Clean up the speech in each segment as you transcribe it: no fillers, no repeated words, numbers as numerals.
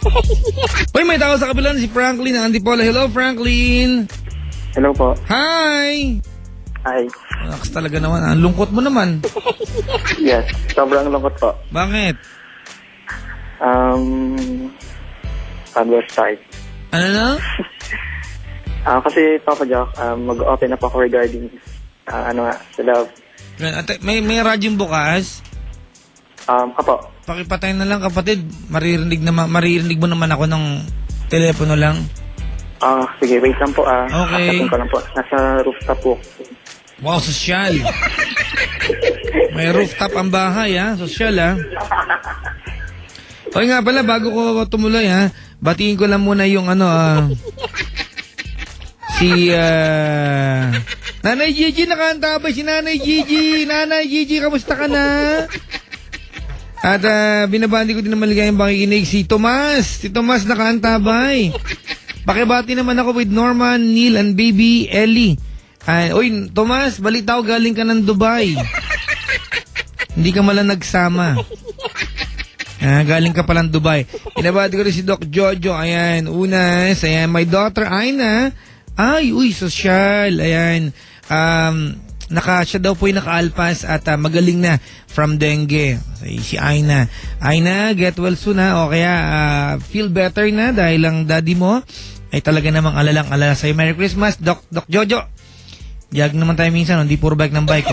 Uy, may tao sa kabila si Franklin ng Antipolo. Hello, Franklin. Hello po. Hi. Hi. Naks talaga naman. Ang lungkot mo naman. Yes, sobrang lungkot po. Bakit? On west side. Ano na? Kasi Papa Jack, mag-open up ako regarding sa love. May radyong bukas? Apo. Pakipatay na lang, kapatid. Maririnig mo naman ako ng telepono lang. Sige, wait lang po. Okay. Ko lang po. Nasa rooftop po. Wow, sosyal. May rooftop ang bahay, ha? Sosyal, ha? Okay nga pala, bago ko tumuloy, ha? Batiin ko lang muna yung Nanay Gigi, nakaantabay si Nanay Gigi. Nanay Gigi, kamusta ka na? At binabandi ko din ng maligayang pakikinig si Tomas. Si Tomas nakaantabay. Pakibati naman ako with Norman, Neil, and baby Ellie. Uy, Tomas, balita ko galing ka ng Dubai. Hindi ka malang nagsama. Galing ka palang Dubai. Binabati ko rin si Doc Jojo. Ayan, unas. Ayan, my daughter Aina. Ay, uy, sosyal. Ayan. Siya daw po yung nakaalpas at magaling na from dengue. Si Aina. Aina, get well soon, ha? O kaya feel better na dahil ang daddy mo ay talaga namang alalang-alala sa'yo. Merry Christmas, Doc Jojo. Yag naman tayo minsan, hindi puro bike ng bike.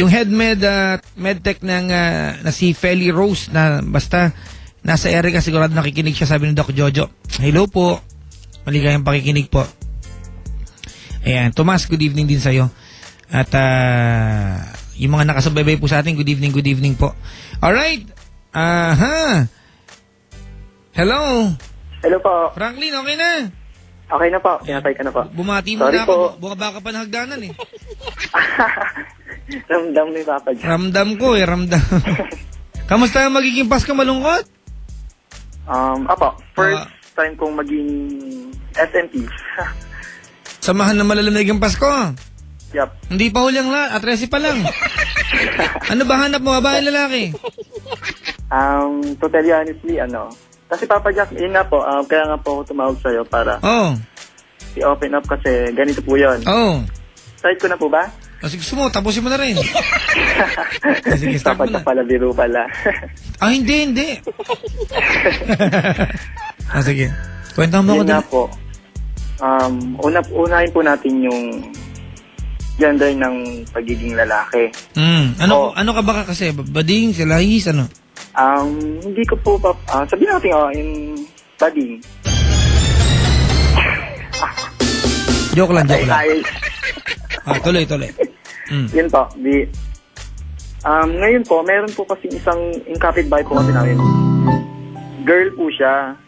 Yung head medtech ng na si Feli Rose na basta nasa area sigurado nakikinig siya, sabi ni Doc Jojo. Hello po. Maligayang pakikinig po. Ayan, Tomas, good evening din sa'yo. At yung mga nakasubaybay po sa atin, good evening po. Alright. Hello. Hello po. Franklin, okay na? Okay na po. Pinatay ka na po. Bumati mo na ako. Baka pa ng hagdanan eh. Ramdam ni Papa Jack. Ramdam ko eh, ramdam. Kamusta ang magiging Pasko, malungkot? Apo. First time kong maging SMP. Samahan na malalamig ang Pasko. Yup. Hindi pa huling lahat, at 13 pa lang. Ano ba hanap mo, babae lalaki? To tell you honestly, kasi Papa Jack, yun nga po, kaya nga po ako tumawag sa'yo para i-open up kasi ganito po yun. Start ko na po ba? Kasi gusto mo, tapusin mo na rin. Sige, start mo na. Papa pala, biro pala. Hindi. Sige. Kwentahan mo ako din. Yun nga po. Unahin po natin yung gender ng pagiging lalaki. Ano ka ba kasi? Bading, silahis, ano? Hindi ko po sabihin natin yung bading. Joke lang. Tuloy. Yun po. Ngayon po, meron po kasi isang kapitbahay po kasi namin. Girl po siya.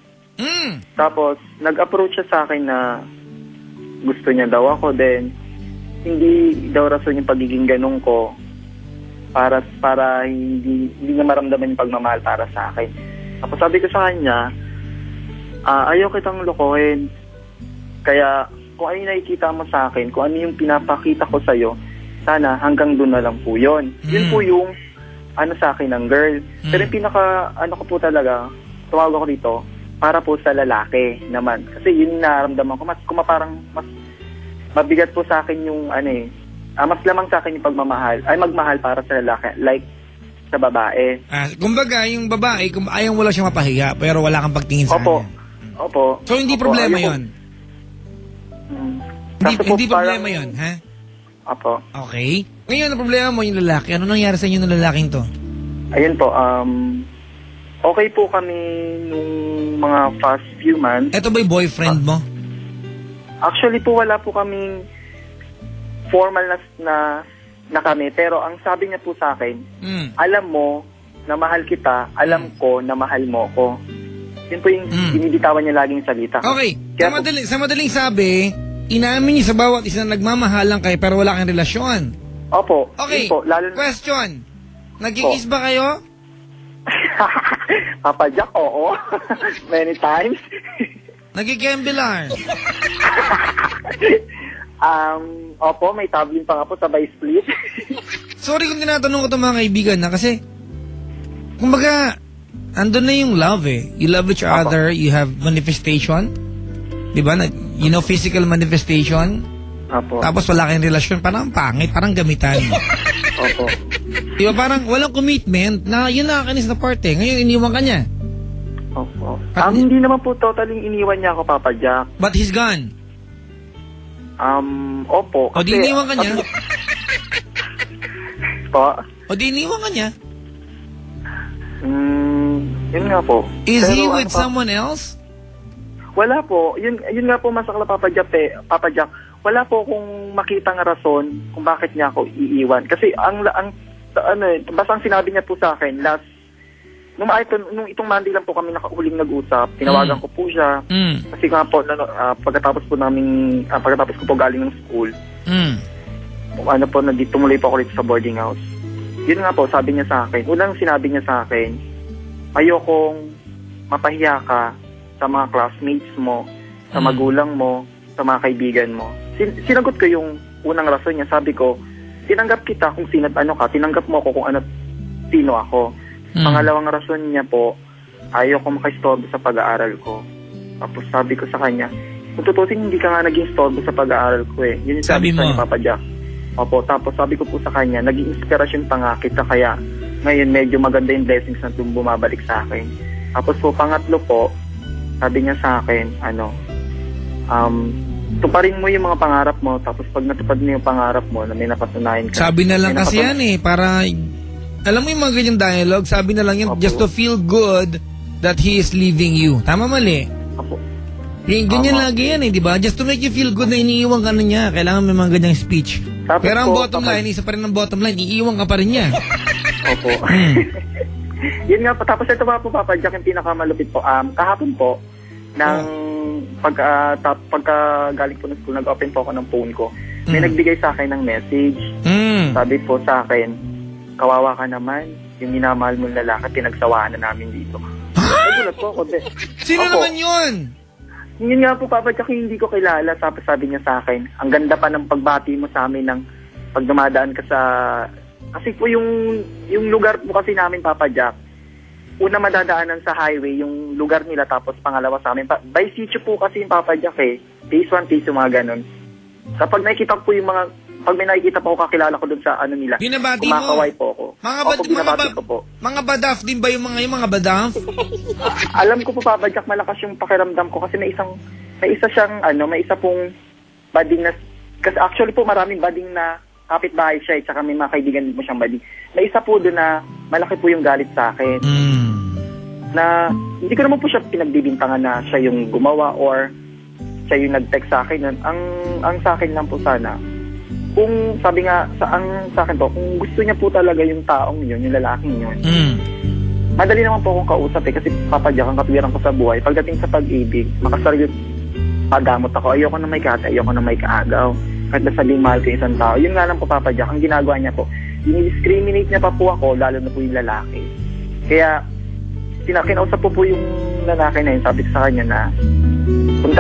Tapos, nag-approach siya sa akin na gusto niya daw ako. Then, hindi daw rason yung pagiging ganun ko para hindi niya maramdaman yung pagmamahal para sa akin. Tapos sabi ko sa kanya, ayaw kitang lokohin. Kaya kung ano yung nakikita mo sa akin, kung ano yung pinapakita ko sa'yo, sana hanggang doon na lang po yun. Yun po yung sa akin ng girl. Pero yung ko po talaga, tumawag ako dito, para po sa lalaki naman. Kasi yun naramdaman ko, parang mas mabigat po sa akin yung mas lamang sa akin yung pagmamahal, ay magmahal para sa lalaki, like sa babae. Kumbaga, yung babae, ayaw mo lang siya mapahiya, pero wala kang pagtingin sa kanya. Opo. So, hindi problema yun? Hindi problema yun, ha? Opo. Okay. Ngayon, ang problema mo yung lalaki. Ano nangyari sa inyo ng lalaking to? Ayun po, okay po kami nung mga past few months. Ito ba yung boyfriend mo? Actually po, wala po kaming formal na kami. Pero ang sabi niya po sa akin, alam mo na mahal kita, alam ko na mahal mo ko. Yun po yung binibitawan niya laging salita. Okay. Sa madaling sabi, inamin niya sa bawat isa na nagmamahalan kayo pero wala kang relasyon. Opo. Okay. Po, question. Nagkikiss ba kayo? Papa Jack, oo. Many times. Nagkikembilar? Opo, may tablin pa nga po, sabay split. Sorry kung tinatanong ko ito mga kaibigan na kasi, kumbaga, andun na yung love eh. You love each other, you have manifestation. Diba? You know, physical manifestation. Apo. Tapos wala kayong relasyon, parang pangit, parang gamitan. Opo. Diba? Parang walang commitment na yun nakakanis na part eh. Ngayon iniwan ka niya. Opo. Hindi naman po totally iniwan niya ako, Papa Jack. But he's gone. Opo. O di iniwan ka niya? Po? O di iniwan ka niya? Yun nga po. Is Pero he with ano pa- someone else? Wala po. Yun nga po masakla, Papa Jack. Papa Jack. Wala po kung makitang rason kung bakit niya ako iiwan. Kasi basta ang sinabi niya po sa akin nung itong Monday lang po kami nakahuling nag-usap, tinawagan ko po siya. Kasi nga po pagkatapos ko po galing ng school. Tumuloy po ako rito sa boarding house. Yun nga po, sabi niya sa akin. Unang sinabi niya sa akin, ayokong mapahiya ka sa mga classmates mo, sa magulang mo, sa mga kaibigan mo. Sinagot ko yung unang rason niya. Sabi ko, tinanggap kita kung sino at ano ka. Tinanggap mo ako kung sino ako. Pangalawang rason niya po, ayoko makaistorbo sa pag-aaral ko. Tapos sabi ko sa kanya, kung tutusin, hindi ka nga naging istorbo sa pag-aaral ko eh. Yun yung sabi mo? Sa ni Papa Jack. Opo, tapos sabi ko po sa kanya, naging inspirasyon pa nga kita, kaya ngayon medyo maganda yung blessings na bumabalik sa akin. Tapos po, pangatlo po, sabi niya sa akin, tuparin mo yung mga pangarap mo, tapos pag natupad mo yung pangarap mo na may napatunayan ka. Sabi na lang kasi yan eh, para, alam mo yung mga ganyang dialogue, sabi na lang yan, Opo. just to feel good that he is leaving you. Tama mali? Opo. Ganyan lagi yan eh, di ba? Just to make you feel good na iniiwan ka na niya, kailangan may mga ganyang speech. Tapos pero ang po, bottom line, isa pa rin ang bottom line, iiwan ka pa rin niya. Opo. Yun nga po, tapos ito pa po, Papa Jack, yung pinakamalupit po. Kahapon po, pagka galing po ng school, nag-open po ako ng phone ko. May nagbigay sa akin ng message. Sabi po sa akin, kawawa ka naman, yung minamahal mong lalaki, pinagsawaan na namin dito. Nagulat po ako. Sino Opo. naman yun? Yun nga po, Papa Jack, hindi ko kilala. Tapos sabi niya sa akin, ang ganda pa ng pagbati mo sa amin ng pag dumadaan ka sa... Kasi po yung lugar po kasi namin, Papa Jack, una madadaanan sa highway, yung lugar nila, tapos pangalawa sa amin. By sitio po kasi yung Papa Jack eh. Phase 1, phase 2, mga ganun. Kapag nakikita po yung pag may nakikita po ako, kakilala ko dun sa nila. Binabati mo? Kumakaway po ako. Binabati ko po. Mga badaf din ba yung mga badaf? Alam ko po, Papa Jack, malakas yung pakiramdam ko kasi may isa pong bading na, kasi actually po maraming bading na kapitbahay siya tsaka may mga kaibigan mo siyang bading. May isa po doon na malaki po yung galit sa akin. Na hindi ko naman po siya pinagbibintangan na siya yung gumawa or siya yung nag-text sa akin. Ang sa akin lang po sana, kung sabi nga, sa akin po, kung gusto niya po talaga yung taong yun, yung lalaking yun, madali naman po akong kausap eh, kasi Papa Jack, ang katwiran ko sa buhay, pagdating sa pag-ibig, makasarili, pagamot ako, ayoko na may kata, ayoko na may kaagaw, kahit na sabing mahal ko isang tao. Yun nga lang po, Papa Jack, ang ginagawa niya po, dinidiscriminate niya pa po ako, lalo na po yung lalaki. Kaya, kinausap po yung lalaki na yun, sabi ko sa kanya na, kung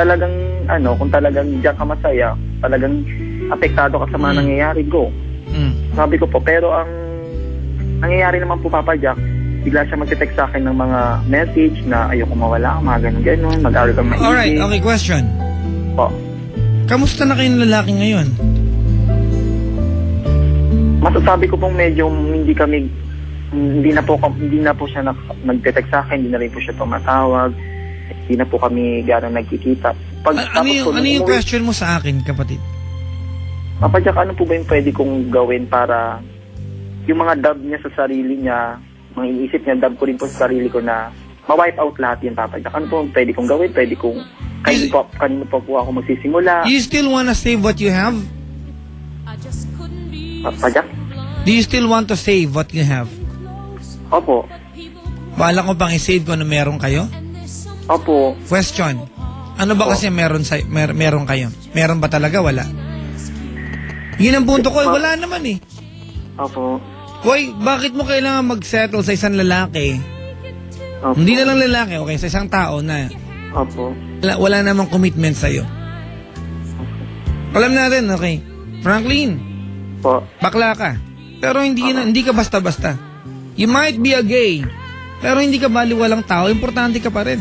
talagang diyan ka masaya, talagang apektado ka sa mga nangyayari, go. Sabi ko po, pero ang nangyayari naman po, Papa Jack, bigla siya mag-text sa akin ng mga message na ayoko mawala, mga ganun, mag-aaral kang maigi. Alright, okay, question. Po. Kamusta na kayong lalaki ngayon? Masasabi ko pong medyo hindi na po siya nag-text sa akin, hindi na rin po siya tumatawag, hindi na po kami gano'ng nagkikita. Ano yung question mo sa akin, kapatid? Papa Jack, ano po ba yung pwede kong gawin para yung mga dub niya sa sarili niya, mga iniisip niya, dub ko rin po sa sarili ko na ma-wipe out lahat yun, Papa Jack. Ano po pwede kong gawin? Pwede kong, kanino pa po ako magsisimula? Do you still wanna save what you have? Papa Jack? Do you still want to save what you have? Opo. Bala ko pang i-save ko na meron kayo? Opo. Question. Ano ba kasi meron kayo? Meron ba talaga? Wala. Yun ang punto ko, wala naman eh. Opo. Hoy, bakit mo kailangan mag-settle sa isang lalaki? Opo. Hindi na lang lalaki, okay, sa isang tao na Opo. wala namang commitment sa'yo. Alam natin, okay. Franklin, Po. bakla ka. Pero hindi ka basta-basta. You might be a gay, Pero hindi ka baliwalang tao, importante ka pa rin.